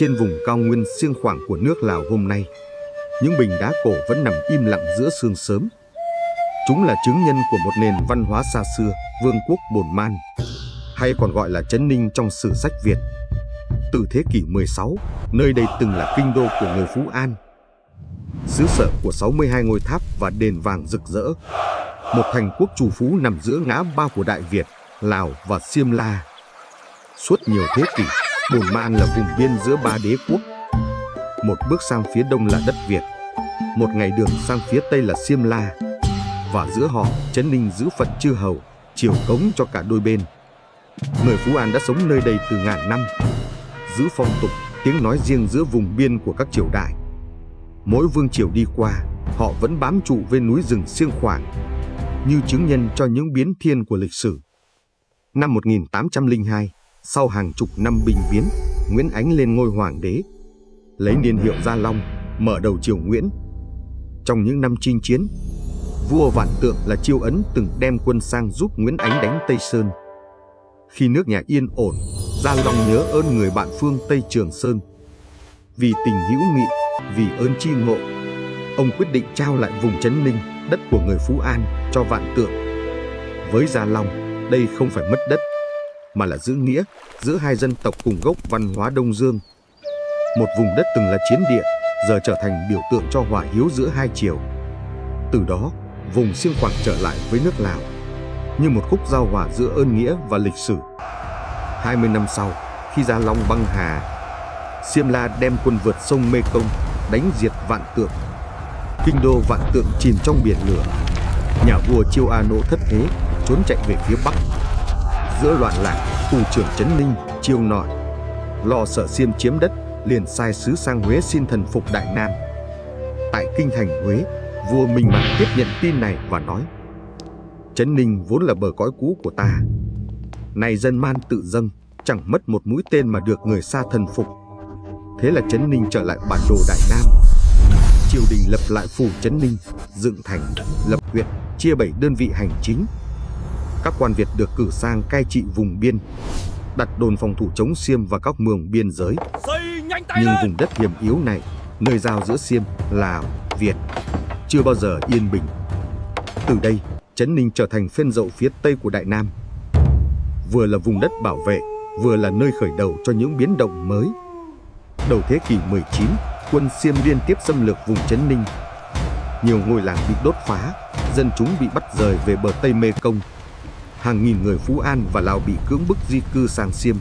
Trên vùng cao nguyên xiêng khoảng của nước Lào hôm nay, những bình đá cổ vẫn nằm im lặng giữa sương sớm. Chúng là chứng nhân của một nền văn hóa xa xưa, vương quốc Bồn Man, hay còn gọi là Trấn Ninh trong sử sách Việt. Từ thế kỷ 16, nơi đây từng là kinh đô của người Phú An, xứ sở của 62 ngôi tháp và đền vàng rực rỡ. Một thành quốc trù phú nằm giữa ngã ba của Đại Việt, Lào và Xiêm La. Suốt nhiều thế kỷ, Bồn Man là vùng biên giữa ba đế quốc. Một bước sang phía đông là đất Việt, một ngày đường sang phía tây là Xiêm La, và giữa họ, Trấn Ninh giữ phận chư hầu, triều cống cho cả đôi bên. Người Phú An đã sống nơi đây từ ngàn năm, giữ phong tục, tiếng nói riêng giữa vùng biên của các triều đại. Mỗi vương triều đi qua, họ vẫn bám trụ bên núi rừng xiêng khoảng, như chứng nhân cho những biến thiên của lịch sử. Năm 1802, sau hàng chục năm binh biến, Nguyễn Ánh lên ngôi hoàng đế, lấy niên hiệu Gia Long, mở đầu triều Nguyễn. Trong những năm chinh chiến, vua Vạn Tượng là Chiêu Ấn từng đem quân sang giúp Nguyễn Ánh đánh Tây Sơn. Khi nước nhà yên ổn, Gia Long nhớ ơn người bạn phương Tây Trường Sơn. Vì tình hữu nghị, vì ơn tri ngộ, ông quyết định trao lại vùng Trấn Ninh, đất của người Phú An, cho Vạn Tượng. Với Gia Long, đây không phải mất đất, mà là giữ nghĩa giữa hai dân tộc cùng gốc văn hóa Đông Dương. Một vùng đất từng là chiến địa, giờ trở thành biểu tượng cho hòa hiếu giữa hai triều. Từ đó, vùng xiêng khoảng trở lại với nước Lào, như một khúc giao hòa giữa ơn nghĩa và lịch sử. 20 năm sau, khi Gia Long băng hà, Xiêm La đem quân vượt sông Mê Công, đánh diệt Vạn Tượng. Kinh đô Vạn Tượng chìm trong biển lửa. Nhà vua Chiêu A Nỗ thất thế, trốn chạy về phía Bắc. Giữa loạn lạc, thủ trưởng Trấn Ninh, Chiêu Nội, lo sợ Xiêm chiếm đất, liền sai sứ sang Huế xin thần phục Đại Nam. Tại kinh thành Huế, vua Minh Mạng tiếp nhận tin này và nói: Trấn Ninh vốn là bờ cõi cũ của ta, nay dân man tự dâng, chẳng mất một mũi tên mà được người xa thần phục. Thế là Trấn Ninh trở lại bản đồ Đại Nam. Triều đình lập lại phủ Trấn Ninh, dựng thành, lập huyện, chia 7 đơn vị hành chính. Các quan Việt được cử sang cai trị vùng biên, đặt đồn phòng thủ chống Xiêm và các mường biên giới. Nhưng vùng đất hiểm yếu này, nơi giao giữa Xiêm, Lào, Việt, chưa bao giờ yên bình. Từ đây, Trấn Ninh trở thành phên dậu phía tây của Đại Nam. Vừa là vùng đất bảo vệ, vừa là nơi khởi đầu cho những biến động mới. Đầu thế kỷ 19, quân Xiêm liên tiếp xâm lược vùng Trấn Ninh. Nhiều ngôi làng bị đốt phá, dân chúng bị bắt rời về bờ Tây Mê Công. Hàng nghìn người Phú An và Lào bị cưỡng bức di cư sang Xiêm.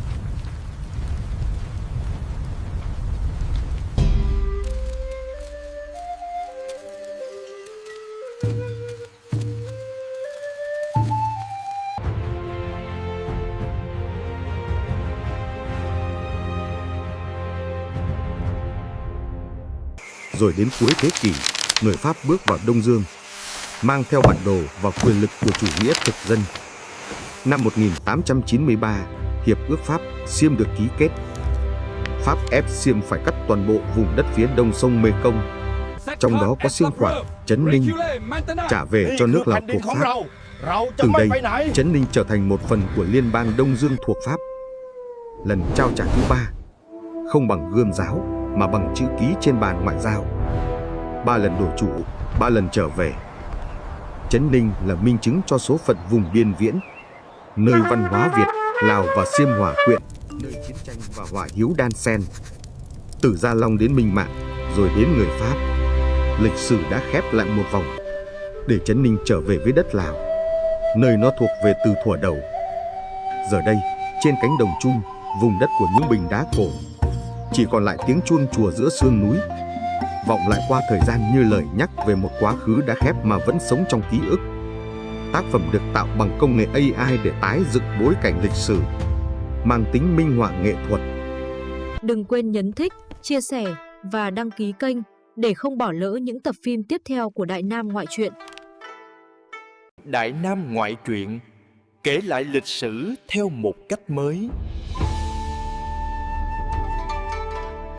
Rồi đến cuối thế kỷ, người Pháp bước vào Đông Dương, mang theo bản đồ và quyền lực của chủ nghĩa thực dân. Năm 1893, Hiệp ước Pháp-Xiêm được ký kết. Pháp ép Xiêm phải cắt toàn bộ vùng đất phía đông sông Mê Công, trong đó có xiêng khoảng, Trấn Ninh, trả về cho nước Lào thuộc Pháp. Từ đây, Trấn Ninh trở thành một phần của liên bang Đông Dương thuộc Pháp. Lần trao trả thứ 3, không bằng gươm giáo, mà bằng chữ ký trên bàn ngoại giao. 3 lần đổi chủ, 3 lần trở về. Trấn Ninh là minh chứng cho số phận vùng biên viễn, nơi văn hóa Việt, Lào và Xiêm hòa quyện, nơi chiến tranh và hòa hiếu đan xen. Từ Gia Long đến Minh Mạng, rồi đến người Pháp, lịch sử đã khép lại một vòng, để Trấn Ninh trở về với đất Lào, nơi nó thuộc về từ thuở đầu. Giờ đây, trên cánh đồng chung, vùng đất của những bình đá cổ, chỉ còn lại tiếng chuông chùa giữa sương núi, vọng lại qua thời gian như lời nhắc về một quá khứ đã khép mà vẫn sống trong ký ức. Tác phẩm được tạo bằng công nghệ AI để tái dựng bối cảnh lịch sử, mang tính minh họa nghệ thuật. Đừng quên nhấn thích, chia sẻ và đăng ký kênh để không bỏ lỡ những tập phim tiếp theo của Đại Nam Ngoại truyện. Đại Nam Ngoại truyện kể lại lịch sử theo một cách mới.